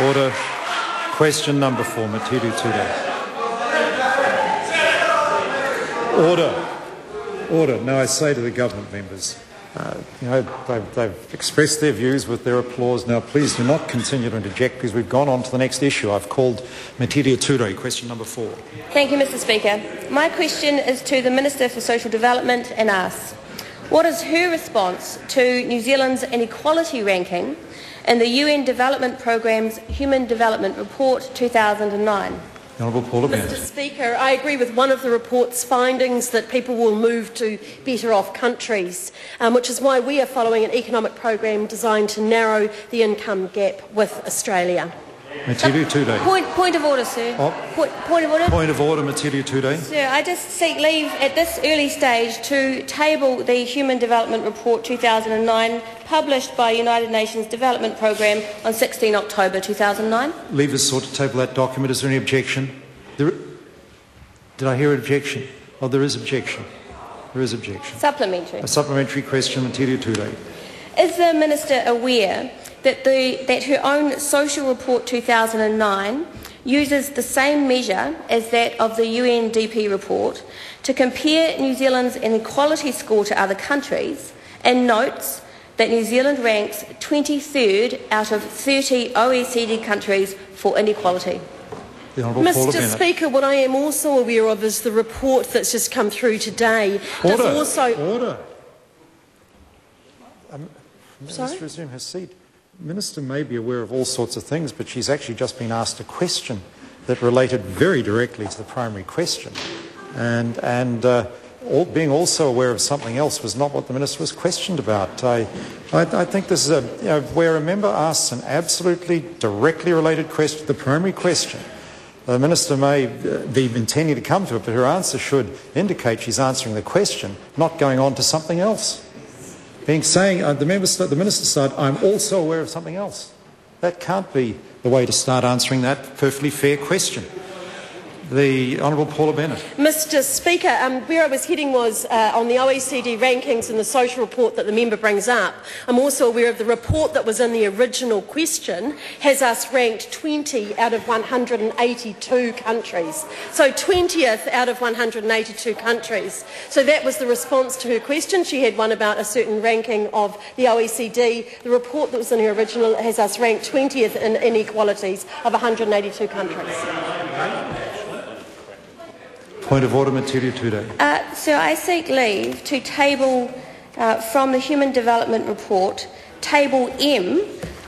Order. Question number 4, Matiru Tudor. Order. Now I say to the government members, they've expressed their views with their applause. Now please do not continue to interject because we've gone on to the next issue. I've called Matiru Tudor, question number 4. Thank you, Mr. Speaker. My question is to the Minister for Social Development and asks, what is her response to New Zealand's inequality ranking in the UN Development Programme's Human Development Report 2009? The Honourable Paula Bennett. Mr. Speaker, I agree with one of the report's findings that people will move to better off countries, which is why we are following an economic program designed to narrow the income gap with Australia. Matiru Tudor. Point of order, sir. Point of order. Point of order, Matiru Tudor. Sir, I just seek leave at this early stage to table the Human Development Report 2009 published by United Nations Development Programme on 16 October 2009. Leave is sought to table that document. Is there any objection? Did I hear an objection? Oh, there is objection. There is objection. Supplementary. A supplementary question, Matiru Tudor. Is the Minister aware that her own Social Report 2009 uses the same measure as that of the UNDP report to compare New Zealand's inequality score to other countries, and notes that New Zealand ranks 23rd out of 30 OECD countries for inequality? Mr. Speaker, what I am also aware of is the report that's just come through today. Order. Sorry? Minister, resume her seat. Minister may be aware of all sorts of things, but she's actually just been asked a question that related very directly to the primary question. Being also aware of something else was not what the Minister was questioned about. I think this is where a member asks an absolutely directly related question, the primary question. The Minister may be intending to come to it, but her answer should indicate she's answering the question, not going on to something else. The Minister said, I'm also aware of something else. That can't be the way to start answering that perfectly fair question. The Honourable Paula Bennett. Mr. Speaker, where I was heading was on the OECD rankings and the social report that the member brings up. I'm also aware of the report that was in the original question has us ranked 20 out of 182 countries. So 20th out of 182 countries. So that was the response to her question. She had one about a certain ranking of the OECD. The report that was in her original has us ranked 20th in inequalities of 182 countries. Point of order, Matiru Tudor. Sir, I seek leave to table from the Human Development Report, Table M,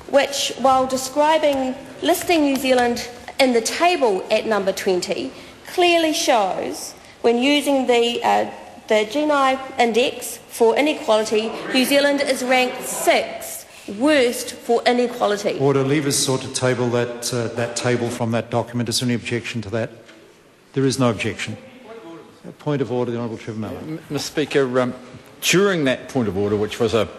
which, while listing New Zealand in the table at number 20, clearly shows, when using the Gini index for inequality, New Zealand is ranked 6th worst for inequality. Order. Leave is sought to table that table from that document. Is there any objection to that? There is no objection. Point of order, the Honourable Trevor Mallard. Mr. Speaker, during that point of order, which was a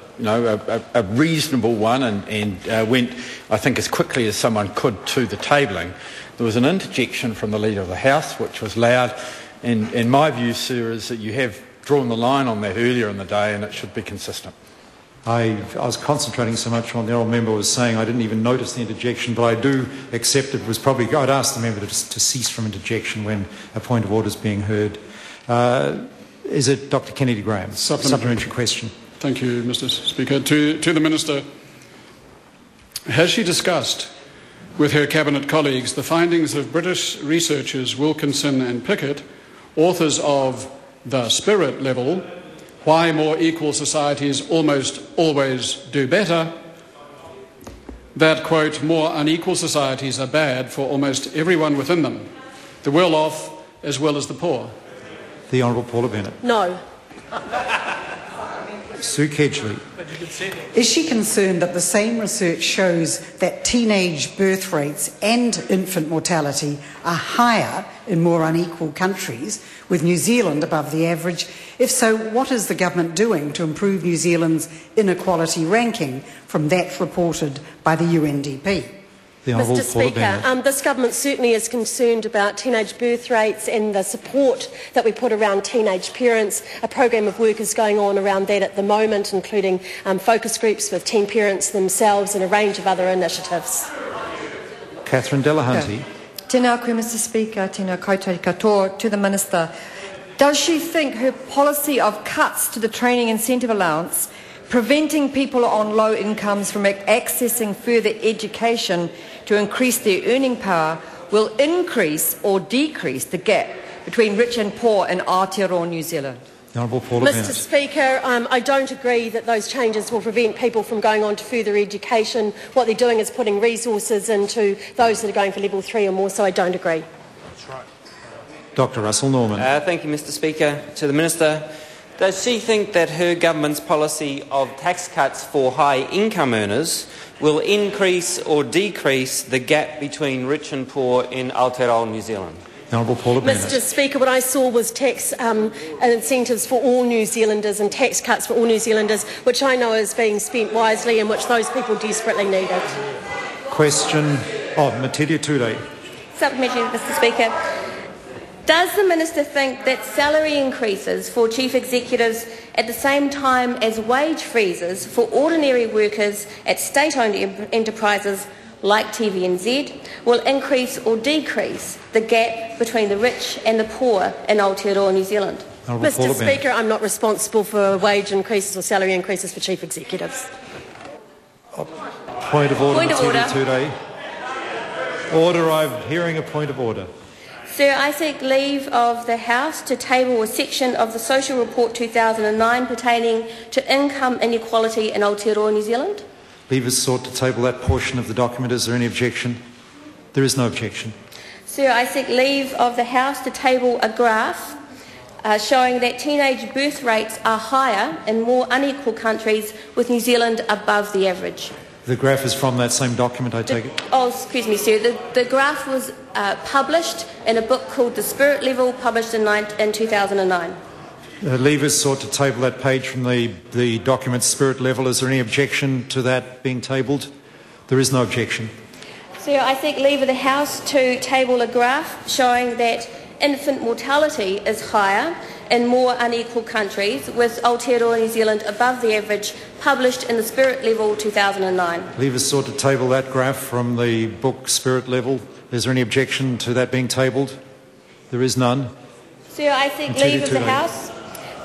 reasonable one and went, I think, as quickly as someone could to the tabling, there was an interjection from the Leader of the House, which was loud. And my view, sir, is that you have drawn the line on that earlier in the day, and it should be consistent. I was concentrating so much on what the honourable member was saying, I didn't even notice the interjection, but I do accept it was probably... I'd ask the member to cease from interjection when a point of order is being heard. Is it Dr Kennedy Graham? Supplementary question. Thank you, Mr Speaker. To the Minister, has she discussed with her Cabinet colleagues the findings of British researchers Wilkinson and Pickett, authors of The Spirit Level, Why More Equal Societies Almost Always Do Better, that, quote, more unequal societies are bad for almost everyone within them, the well-off as well as the poor? The Honourable Paula Bennett. No. Sue Kedgley. Is she concerned that the same research shows that teenage birth rates and infant mortality are higher in more unequal countries, with New Zealand above the average? If so, what is the government doing to improve New Zealand's inequality ranking from that reported by the UNDP? Mr Speaker, this government certainly is concerned about teenage birth rates and the support that we put around teenage parents. A program of work is going on around that at the moment, including focus groups with teen parents themselves and a range of other initiatives. Catherine Delahunty. Tēnā koe, Mr Speaker, tēnā koutou katoa to the Minister. Does she think her policy of cuts to the training incentive allowance, preventing people on low incomes from accessing further education to increase their earning power, will increase or decrease the gap between rich and poor in Aotearoa, New Zealand? Mr Speaker, I don't agree that those changes will prevent people from going on to further education. What they're doing is putting resources into those that are going for level 3 or more, so I don't agree. That's right. Dr Russell Norman. Thank you, Mr Speaker. To the Minister, does she think that her government's policy of tax cuts for high income earners will increase or decrease the gap between rich and poor in Aotearoa, New Zealand? Mr Speaker, what I saw was tax incentives for all New Zealanders and tax cuts for all New Zealanders, which I know is being spent wisely and which those people desperately needed. Question of Matidia Ture. Supplementary, Mr Speaker. Does the Minister think that salary increases for chief executives at the same time as wage freezes for ordinary workers at state-owned enterprises like TVNZ will increase or decrease the gap between the rich and the poor in Aotearoa, New Zealand? Mr Speaker, I'm not responsible for wage increases or salary increases for chief executives. Point of order. Point of order. Today. Order, I'm hearing a point of order. Sir, I seek leave of the House to table a section of the Social Report 2009 pertaining to income inequality in Aotearoa, New Zealand. Leave is sought to table that portion of the document. Is there any objection? There is no objection. Sir, I seek leave of the House to table a graph showing that teenage birth rates are higher in more unequal countries, with New Zealand above the average. The graph is from that same document, I take it? Oh, excuse me, sir. The graph was published in a book called The Spirit Level, published in 2009. Leave is sought to table that page from the document Spirit Level. Is there any objection to that being tabled? There is no objection. Sir, I seek leave of the House to table a graph showing that infant mortality is higher in more unequal countries, with Aotearoa, New Zealand above the average, published in the Spirit Level 2009. Leave is sought to table that graph from the book Spirit Level. Is there any objection to that being tabled? There is none. Sir, I seek leave of the House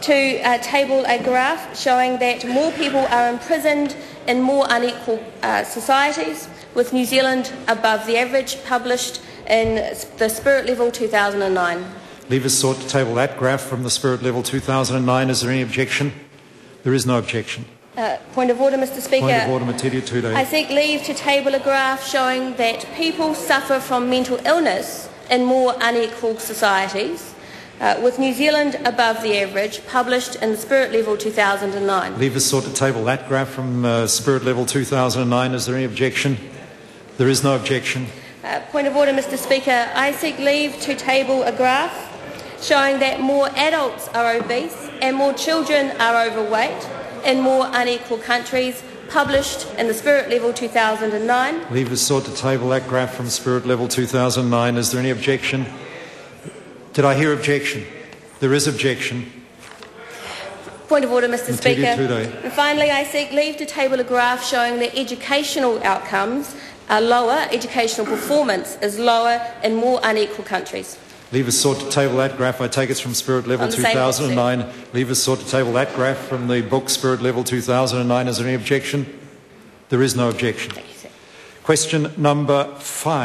to table a graph showing that more people are imprisoned in more unequal societies, with New Zealand above the average, published in the Spirit Level 2009. Leave is sought to table that graph from the Spirit Level 2009. Is there any objection? There is no objection. Point of order, Mr Speaker. Point of order, Matidia Ture. I seek leave to table a graph showing that people suffer from mental illness in more unequal societies, with New Zealand above the average, published in the Spirit Level 2009. Leave is sought to table that graph from Spirit Level 2009. Is there any objection? There is no objection. Point of order, Mr Speaker. I seek leave to table a graph showing that more adults are obese and more children are overweight in more unequal countries, published in the Spirit Level 2009. Leave is sought to table that graph from Spirit Level 2009. Is there any objection? Did I hear objection? There is objection. Point of order, Mr Speaker. Today. And finally, I seek leave to table a graph showing that educational outcomes are lower, educational performance is lower in more unequal countries. Leave is sought to table that graph. I take it from Spirit Level 2009. Leave is sought to table that graph from the book Spirit Level 2009. Is there any objection? There is no objection. Thank you, sir. Question number 5.